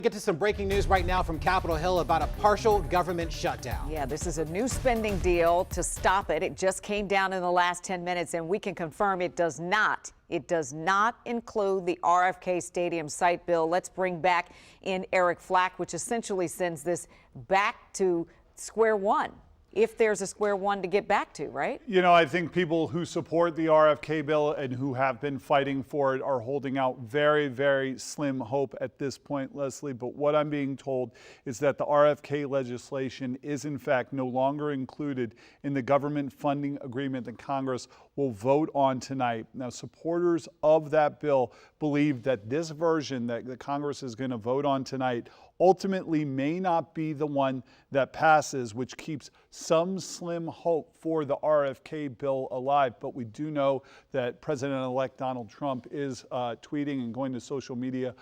Get to some breaking news right now from Capitol Hill about a partial government shutdown. Yeah, this is a new spending deal to stop it. It just came down in the last 10 minutes, and we can confirm it does not. It does not include the RFK Stadium site bill. Let's bring back in Eric Flack, which essentially sends this back to square one. If there's a square one to get back to, right? You know, I think people who support the RFK bill and who have been fighting for it are holding out very, very slim hope at this point, Leslie. But what I'm being told is that the RFK legislation is, in fact, no longer included in the government funding agreement that Congress will vote on tonight. Now, supporters of that bill believe that this version that the Congress is going to vote on tonight ultimately may not be the one that passes, which keeps some slim hope for the RFK bill alive. But we do know that President-elect Donald Trump is tweeting and going to social media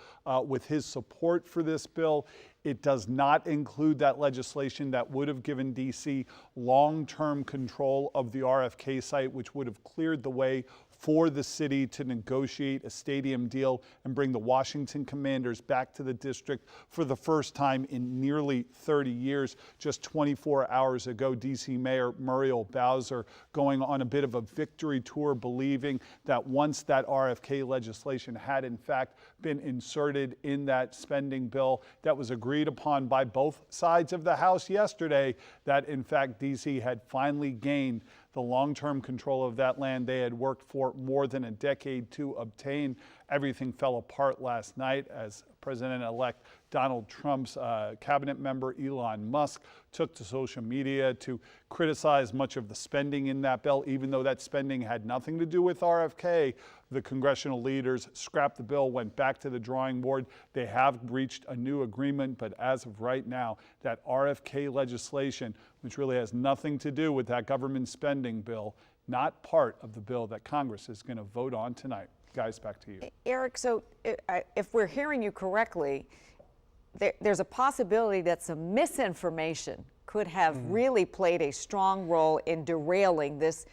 with his support for this bill. It does not include that legislation that would have given D.C. long-term control of the RFK site, which would have cleared the way for the city to negotiate a stadium deal and bring the Washington Commanders back to the district for the first time in nearly 30 years. Just 24 hours ago, D.C. Mayor Muriel Bowser going on a bit of a victory tour, believing that once that RFK legislation had in fact been inserted in that spending bill that was agreed upon by both sides of the House yesterday, that in fact D.C. had finally gained the long-term control of that land they had worked for more than a decade to obtain. Everything fell apart last night as President-elect Donald Trump's cabinet member Elon Musk took to social media to criticize much of the spending in that bill. Even though that spending had nothing to do with RFK, the congressional leaders scrapped the bill, went back to the drawing board. They have reached a new agreement, but as of right now, that RFK legislation, which really has nothing to do with that government spending bill, not part of the bill that Congress is going to vote on tonight. Guys, back to you. Eric, so if we're hearing you correctly, there's a possibility that some misinformation could have really played a strong role in derailing this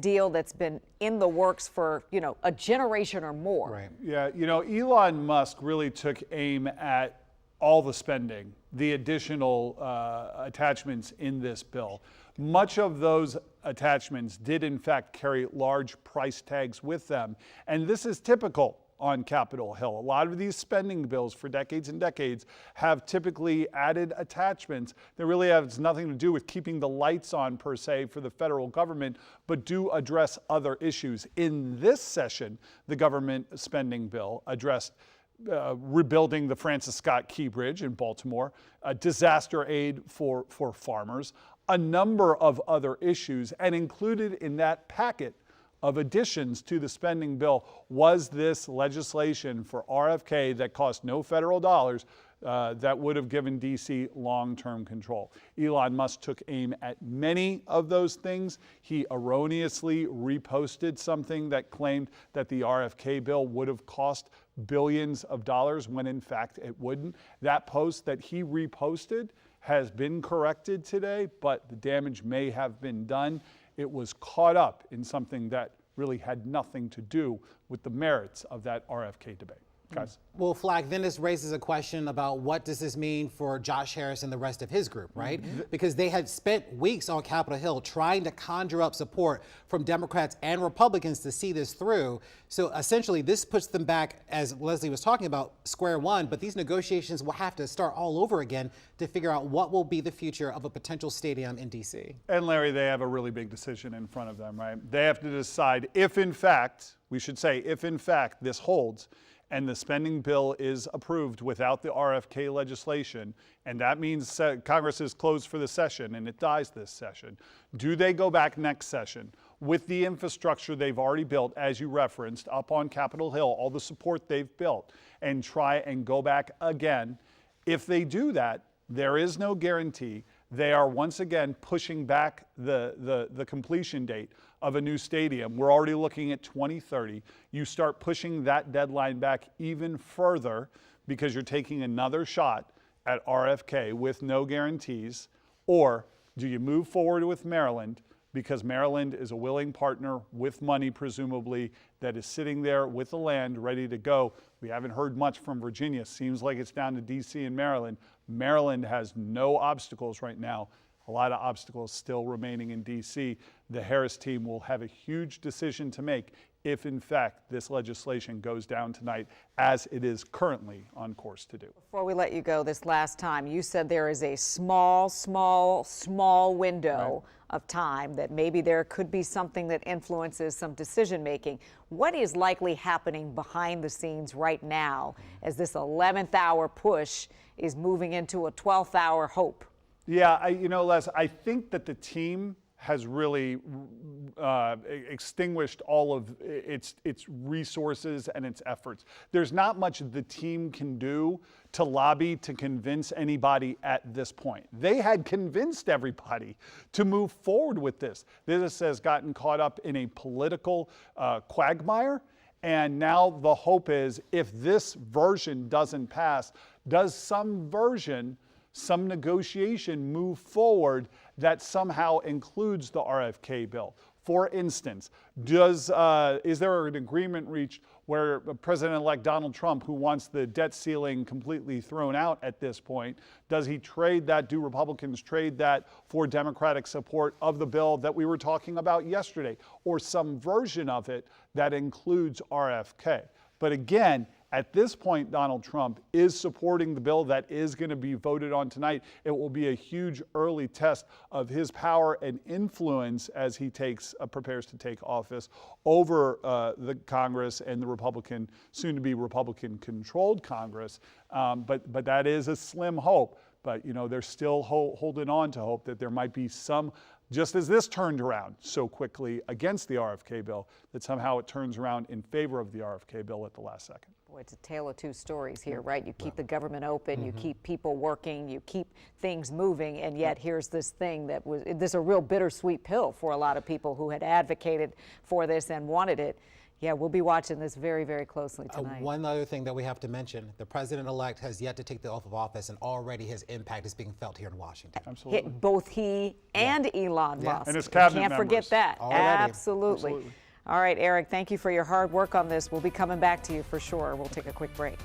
deal that's been in the works for, a generation or more. Right. Yeah, Elon Musk really took aim at all the spending, the additional attachments in this bill. Much of those attachments did in fact carry large price tags with them. And this is typical on Capitol Hill. A lot of these spending bills for decades and decades have typically added attachments that really have nothing to do with keeping the lights on per se for the federal government, but do address other issues. In this session, the government spending bill addressed rebuilding the Francis Scott Key Bridge in Baltimore, disaster aid for farmers, a number of other issues, and included in that packet of additions to the spending bill was this legislation for RFK that cost no federal dollars that would have given D.C. long-term control. Elon Musk took aim at many of those things. He erroneously reposted something that claimed that the RFK bill would have cost billions of dollars when in fact it wouldn't. That post that he reposted has been corrected today, but the damage may have been done. It was caught up in something that really had nothing to do with the merits of that RFK debate. Guys. Well, Flack, then this raises a question about what does this mean for Josh Harris and the rest of his group, right? Because they had spent weeks on Capitol Hill trying to conjure up support from Democrats and Republicans to see this through. So essentially, this puts them back, as Leslie was talking about, square one, but these negotiations will have to start all over again to figure out what will be the future of a potential stadium in D.C. And Larry, they have a really big decision in front of them, right? They have to decide if in fact, we should say, if in fact this holds, and the spending bill is approved without the RFK legislation, and that means Congress is closed for the session and it dies this session. Do they go back next session with the infrastructure they've already built, as you referenced, up on Capitol Hill, all the support they've built, and try and go back again? If they do that, there is no guarantee. They are once again pushing back the completion date of a new stadium. We're already looking at 2030. You start pushing that deadline back even further because you're taking another shot at RFK with no guarantees. Or do you move forward with Maryland because Maryland is a willing partner with money, presumably, that is sitting there with the land ready to go. We haven't heard much from Virginia. Seems like it's down to D.C. and Maryland. Maryland has no obstacles right now. A lot of obstacles still remaining in D.C. The Harris team will have a huge decision to make if, in fact, this legislation goes down tonight, as it is currently on course to do. Before we let you go, this last time, you said there is a small window of time that maybe there could be something that influences some decision making. What is likely happening behind the scenes right now as this 11th hour push is moving into a 12th hour hope? Yeah, Les, I think that the team has really extinguished all of its resources and its efforts. There's not much the team can do to lobby to convince anybody at this point. They had convinced everybody to move forward with this. This has gotten caught up in a political quagmire. And now the hope is, if this version doesn't pass, does some version, some negotiation move forward that somehow includes the RFK bill? For instance, is there an agreement reached where President-elect Donald Trump, who wants the debt ceiling completely thrown out at this point, does he trade that? Do Republicans trade that for Democratic support of the bill that we were talking about yesterday, or some version of it that includes RFK? But again, at this point, Donald Trump is supporting the bill that is going to be voted on tonight. It will be a huge early test of his power and influence as he prepares to take office over the Congress and the soon-to-be Republican-controlled Congress. But that is a slim hope. But they're still holding on to hope that there might be some. Just as this turned around so quickly against the RFK bill, that somehow it turns around in favor of the RFK bill at the last second. Boy, it's a tale of two stories here, right? You keep the government open, you keep people working, you keep things moving, and yet here's this thing this is a real bittersweet pill for a lot of people who had advocated for this and wanted it. Yeah, we'll be watching this very, very closely tonight. One other thing that we have to mention, the president-elect has yet to take the oath of office, and already his impact is being felt here in Washington. Absolutely. Both he and Elon Musk. And his cabinet Can't forget members. that. Already. Absolutely. All right, Eric, thank you for your hard work on this. We'll be coming back to you for sure. We'll take a quick break.